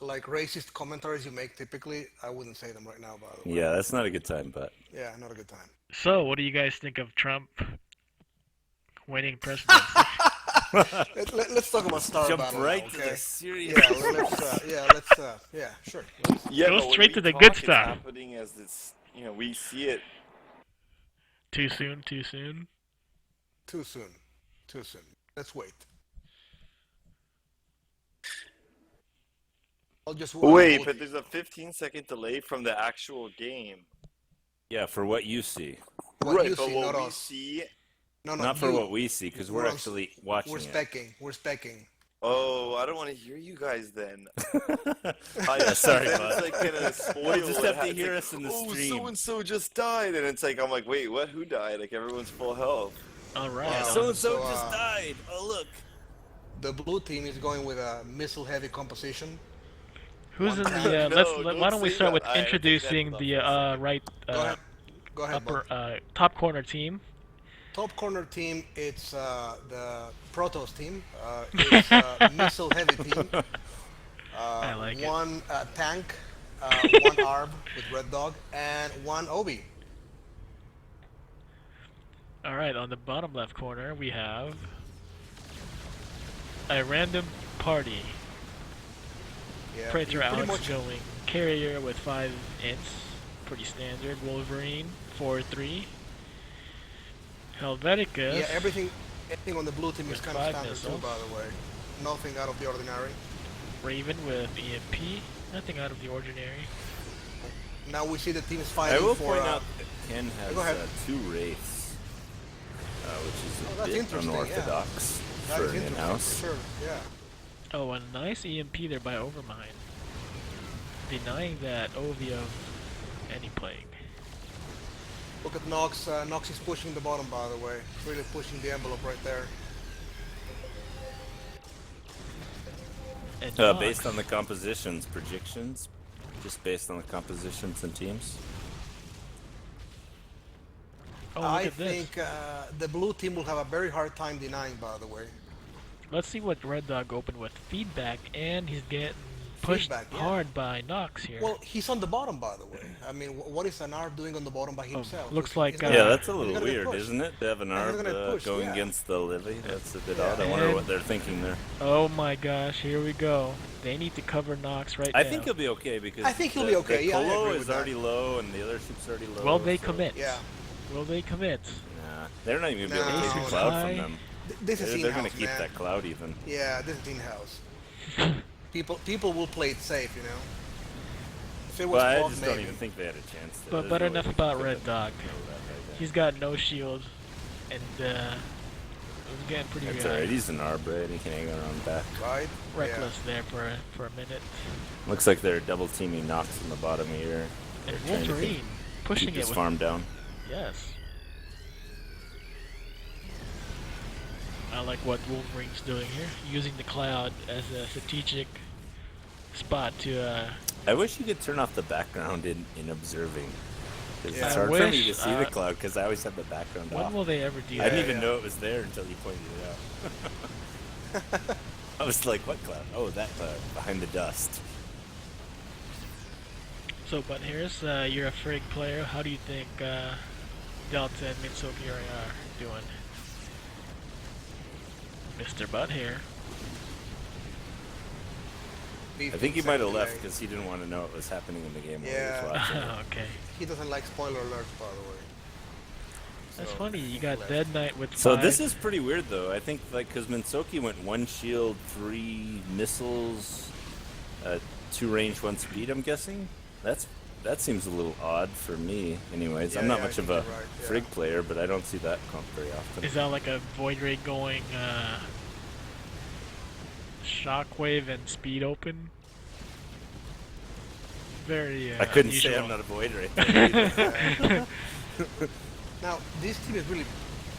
like racist commentaries you make typically, I wouldn't say them right now, by the way. Yeah, that's not a good time, but Yeah, not a good time. So, what do you guys think of Trump winning presidency? Let's talk about Star jump Battle now, right to the okay? serious. Yeah, yeah, sure. Yeah, Go but when straight we to the talk, good it's stuff. happening as it's, we see it. Too soon, too soon. Too soon, too soon. Let's wait. I'll just Wait, vote. but there's a 15-second delay from the actual game. Yeah, for what you see, What Right, you but see, what not we us. see. No, no, not for you. what we see, because we're We're on, actually watching we're it. specking. We're specking. Oh, I don't want to hear you guys then. Yeah, sorry, then bud. it's like kind of spoil. You just have to hear like, us in the oh, stream. so and so just died, and it's like I'm like, wait, what? Who died? Like everyone's full health. All right. Wow. So and so So, just died. Oh look. The blue team is going with a missile-heavy composition. Who's in One the? time. No, Why don't we say start that. with I take that introducing off the for a second. right Go ahead. Go ahead, upper bud. top corner team? Top corner team, it's the Protoss team. It's missile-heavy team. I like it. One tank, one ARB with Red Dog, and one Obi. All right. On the bottom left corner, we have a random party. Yeah, Praetor pretty Alex much. going carrier with 5 ints, pretty standard. Wolverine 4-3. Helveticus. Yeah, everything on the blue team is With kind of 5 standard missiles. too, by the way. Nothing out of the ordinary. Raven with EMP. Nothing out of the ordinary. Now we see the teams I fighting will for. point out that Ken Go ahead. has 2 wraiths, which is Oh, a that's bit interesting, unorthodox that for is an interesting in-house. for sure. Yeah. Oh, a nice EMP there by Overmind. Denying that Ovi of any plague. Look at Nox. Nox is pushing the bottom, by the way. Really pushing the envelope right there. And Based Nox. on the compositions, predictions, just based on the compositions and teams. Oh, look I at this. think the blue team will have a very hard time denying, by the way. Let's see what Red Dog opened with. Feedback, and he's getting pushed Feedback, yeah. hard by Nox here. Well, he's on the bottom, by the way. I mean, what is an ARB doing on the bottom by himself? looks He's- like, he's gonna- Yeah, that's a he's little gonna get weird, pushed. isn't it? To have an And he's ARB gonna get pushed, going yeah. against the Livy. That's a bit Yeah. odd. I wonder And- what they're thinking there. Oh my gosh, here we go. They need to cover Nox right I now. think he'll be okay because I think he'll be okay, The yeah, I Colo agree is with that. already low and the other ship's already low. Will they so- commit? Yeah. Will they commit? Nah, they're not even gonna be able to No. take the cloud High. from them. This is They're gonna in-house, keep man. that cloud even. Yeah, this is in-house. People will play it safe, you know. If it was But I fog, just maybe. don't even think they had a chance. There. But There's but no enough way about they Red could Dog. kill that right He's got no shield, and it was getting pretty there. That's alright. He's an ARB, right? He can hang around back. Right? reckless there for a minute. Looks like they're double teaming Nox in the bottom here. And They're trying to Wolverine pushing keep it his with farm down. yes. I like what Wolverine's doing here, using the cloud as a strategic spot to. I wish you could turn off the background in observing. 'Cause Yeah. it's I hard for me wish, to see the cloud because I always have the background When off. will they ever do I that? didn't even yeah. know it was there until you pointed it out. I was like, what cloud? Oh, that cloud behind the dust. So, but here's you're a Frigg player. How do you think Delta and Mitsuki are doing? Mr. Butt here. Beef I think he insane might have today. left because he didn't want to know what was happening in the game while Yeah. he was watching. Okay. He doesn't like spoiler alerts, by the way. That's So, funny. You he got left. Dead Knight with So 5. this is pretty weird though. I think like because Minsoki went 1 shield, 3 missiles, 2 range, 1 speed. I'm guessing that seems a little odd for me. Anyways, Yeah, I'm not yeah, I much of think a you're right, yeah. Frigg player, but I don't see that comp very often. Is that like a Void Ray going Shockwave and Speed Open? Very I couldn't unusual. say I'm not a void right there. Now, this team is really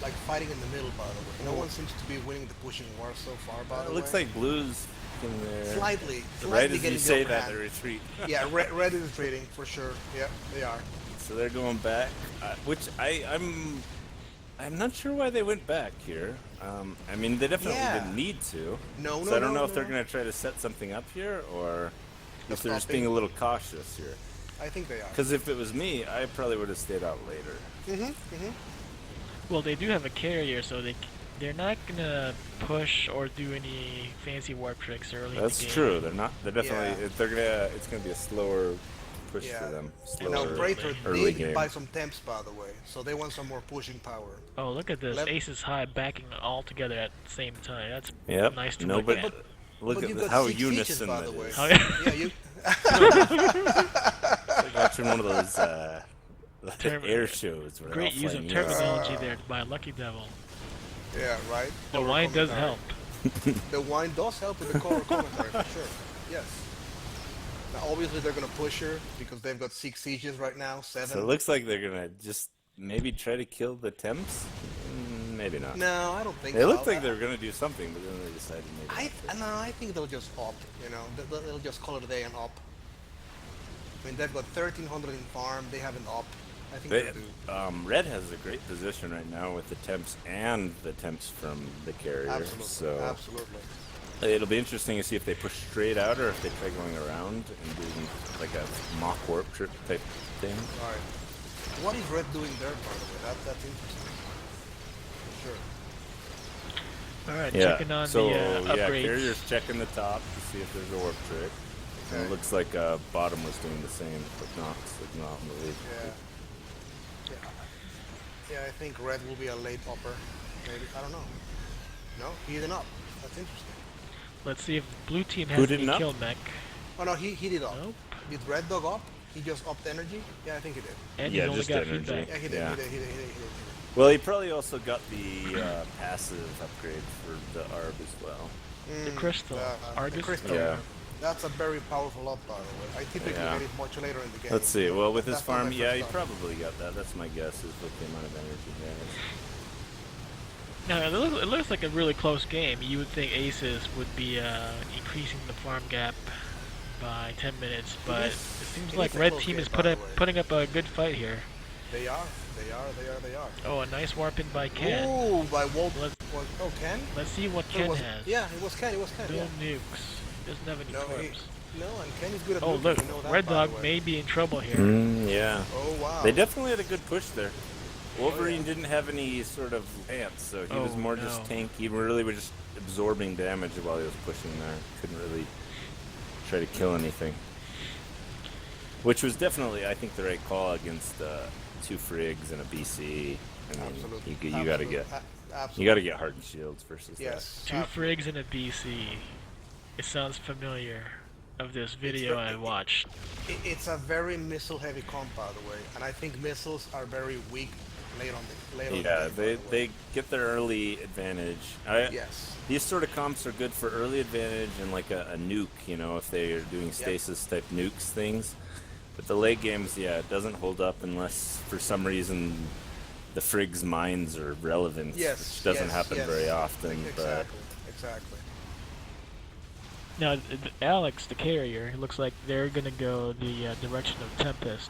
like fighting in the middle, by the way. No one seems to be winning the pushing war so far, by the It way. looks like Blue's in there. Slightly Right as getting you the say upper that, hand. they retreat. Yeah, red is retreating for sure. Yeah, they are. So they're going back, which I'm not sure why they went back here. I mean, they definitely Yeah. didn't need to. No, So no, I don't no, know if they're no. going to try to set something up here or. if they're just being a little cautious here. I think they are. Because if it was me, I probably would have stayed out later. Well, they do have a carrier, so they're not gonna push or do any fancy warp tricks early in the game. That's true. They're not. They're definitely. It's gonna be a slower push Yeah. for them. And now Slower Praetor early did game. buy some temps, by the way, so they want some more pushing power. Oh, look at this. Lem- Aces high backing all together at the same time. That's Yep. nice to No, look but at. look But at you've this, got how 6 unison sieges, by that the way. is. Oh, yeah. Yeah, you. It's like watching one of those air shows. Where Great they're all use of flying terminology there by Lucky Devil. Yeah, right. The Color wine does commentary. help. The wine does help with the color commentary for sure. Yes. Now, obviously, they're gonna push her because they've got 6 sieges right now, 7. So it looks like they're gonna just maybe try to kill the temps. Maybe not. No, I don't think They so. looked like they were gonna do something, but then they decided maybe. not to. I think they'll just opt. You know, they'll just call it a day and opt. I mean, they've got 1,300 in farm. They haven't opt. I think They, they'll do. Red has a great position right now with the temps and the temps from the carrier. Absolutely. So Absolutely. it'll be interesting to see if they push straight out or if they try going around and doing like a mock warp trip type thing. All right. What is Red doing there, by the way? That's interesting. For sure. Alright, Yeah. checking on So the yeah, upgrades. carrier's checking the top to see if there's a warp trick. And it Okay. looks like bottom was doing the same, but not in the lead. Yeah. Yeah, I think Red will be a late upper. Maybe. I don't know. No, he didn't up. That's interesting. Let's see if blue team Who has didn't any up? kill mech. Oh no, he did up. Nope. Did Red Dog up? He just upped energy? Yeah, I think he did. And Yeah, he's only just got energy. feedback. Yeah, he did. Yeah. He did. Well, he probably also got the passive upgrade for the ARB as well. The crystal. Argus. The crystal. Yeah. That's a very powerful up, by the way. I typically Yeah. get it much later in the game. Let's see. Well, with his That's not farm, my yeah, first he up. probably got that. That's my guess, is what the amount of energy he has. Now, it looks like a really close game. You would think Aces would be increasing the farm gap by 10 minutes, but it seems it like is a red close team game, is by the way. putting up a good fight here. They are. Oh, a nice warp in by Ken. Ooh, by Walt. Let's- Oh, Ken? Let's see what It Ken was, has. Yeah, it was Ken. No Yeah. nukes. Doesn't have any No, corpse. no, and Ken is good at Oh, nuking, look. you know that, Red by the Dog way. may be in trouble here. Yeah. Oh, wow. They definitely had a good push there. Wolverine yeah. didn't have any sort of ants, so he was Oh, more no. just tanky. He really was just absorbing damage while he was pushing there. Couldn't really try to kill anything. Which was definitely, I think, the right call against 2 frigs and a BC. I mean, Absolutely. you gotta get Absolutely. you gotta get hardened shields versus Yes. 2 frigs and a BC. It sounds familiar of this video I watched. It's a very missile-heavy comp, by the way, and I think missiles are very weak late on the that. game, Yeah, by the way. they get their early advantage. Yes. These sort of comps are good for early advantage and like a nuke, you know, if they are doing stasis type nukes things. But the late games, yeah, it doesn't hold up unless for some reason the Frig's mines are relevant, Yes. which doesn't happen yes. very often. Exactly. Now, Alex, the carrier, it looks like they're gonna go the direction of Tempest.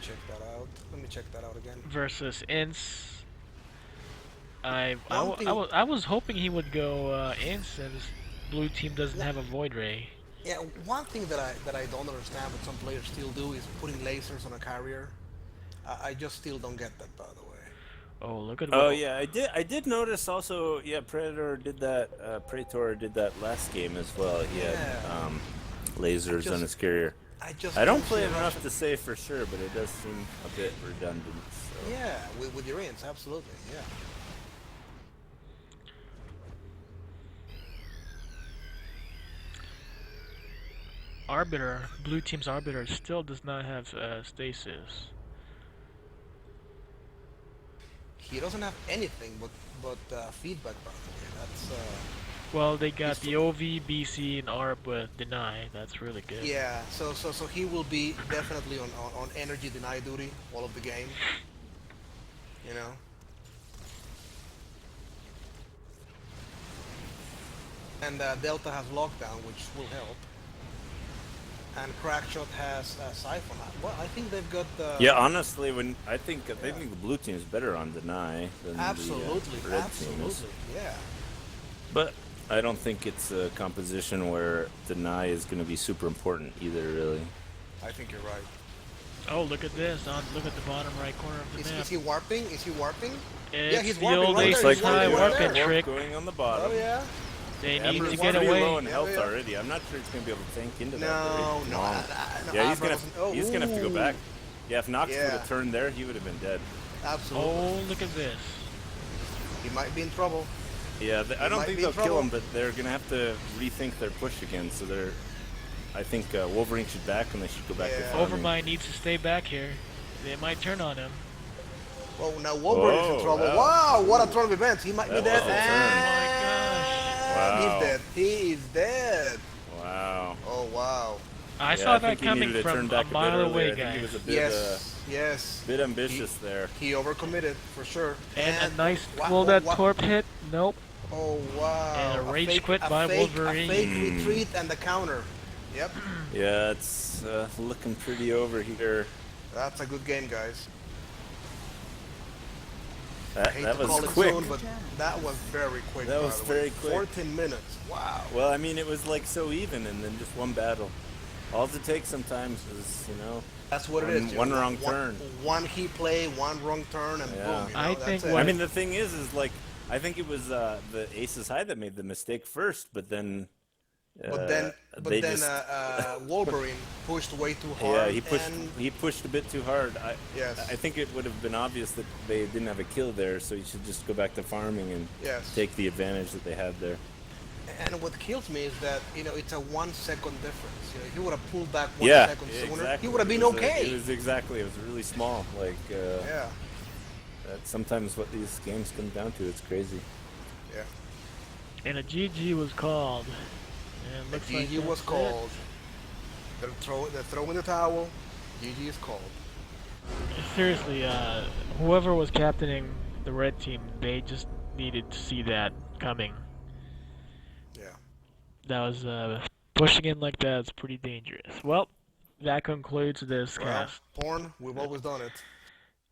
Check that out. Let me check that out again. Versus Ince. I One thing- was hoping he would go Ince since blue team doesn't have a Void Ray. Yeah, one thing that I don't understand, but some players still do, is putting lasers on a carrier. I just still don't get that, by the way. Oh, look at Oh what- yeah, I did notice also. Yeah, Praetor did that last game as well. He had Yeah. lasers on his carrier. I don't see play a it enough Russian- to say for sure, but it does seem a bit redundant. So. Yeah, with your ins, absolutely. Yeah. Arbiter, blue team's Arbiter still does not have stasis. He doesn't have anything but feedback, by the way. That's Well, they got He's the OV, BC, and ARB with deny. That's really good. yeah. So he will be definitely on energy deny duty all of the game. You know. And Delta has lockdown, which will help. And Crackshot has Siphon. Well, I think they've got the. Yeah, honestly, I think the blue team is better on deny than Absolutely, the red team is. absolutely, yeah. But I don't think it's a composition where deny is going to be super important either, really. I think you're right. Oh, look at this. Look at the bottom right corner of the Is map. he warping? Is he warping? It's Yeah, he's the warping old right Aces there. Looks He's like high warping we're right warping there. trick. going on the bottom. Oh yeah. They Abra's need to pretty get away. low in health Yeah, yeah. already. I'm not sure he's going to be able to tank into that. No, very no, long. no. Yeah, he's Abra gonna doesn't- oh, he's gonna have to go ooh. back. Yeah, if Nox Yeah. would have turned there, he would have been dead. Absolutely. Oh, look at this. He might be in trouble. Yeah, I don't might think be in they'll kill trouble. him, but they're gonna have to rethink their push again. So I think Wolverine should back, and they should go back to Yeah. farming. Overmind needs to stay back here. They might turn on him. Oh, now Wolverine's in Whoa, trouble. wow. Wow, what a turn of events. He might be That dead. was a turn. And Wow. he's dead. He is dead. Wow. Oh, wow. I Yeah, saw I that think he coming needed to turn from a back bit mile earlier. away, I think he guys. was a bit, Yes, yes. bit ambitious there. He overcommitted, for sure. And a nice, wha- will that wha- torp hit? Nope. Oh, wow. And a rage fake- quit by Wolverine. A fake retreat and the counter. Yep. Yeah, it's looking pretty over here. That's a good game, guys. I That, hate that to was call quick. it soon, but that was very quick. That by was the very way. quick. 14 minutes. Wow. Well, I mean, it was like so even, and then just one battle. All it takes sometimes is, That's what it is. dude. one wrong turn. One key play, one wrong turn, and Yeah. boom. You know, I that's think it. what- I mean, the thing is like, I think it was the Aces High that made the mistake first, but then. But then they just, Wolverine pushed way too yeah, hard. he And pushed a bit too hard. Yes. I think it would have been obvious that they didn't have a kill there, so you should just go back to farming and Yes. take the advantage that they had there. And what kills me is that it's a 1 second difference. If he would have pulled back 1 Yeah, second sooner, exactly. he would have been It was okay. it was really small. Like Yeah, that's sometimes what these games come down to. It's crazy. yeah. And a GG was called. And The looks like GG was that's called. They're throwing the towel. GG is called. it. Seriously, whoever was captaining the red team, they just needed to see that coming. Yeah. That was pushing in like that is pretty dangerous. Well, that concludes this Well, cast. porn, we've always done it.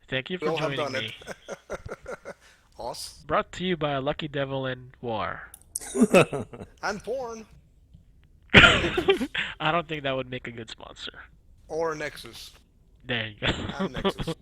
Thank you We for all have joining done me. it. Us. Brought to you by a Lucky Devil in War. And porn. I don't think that would make a good sponsor. Or Nexus. There you go. And Nexus.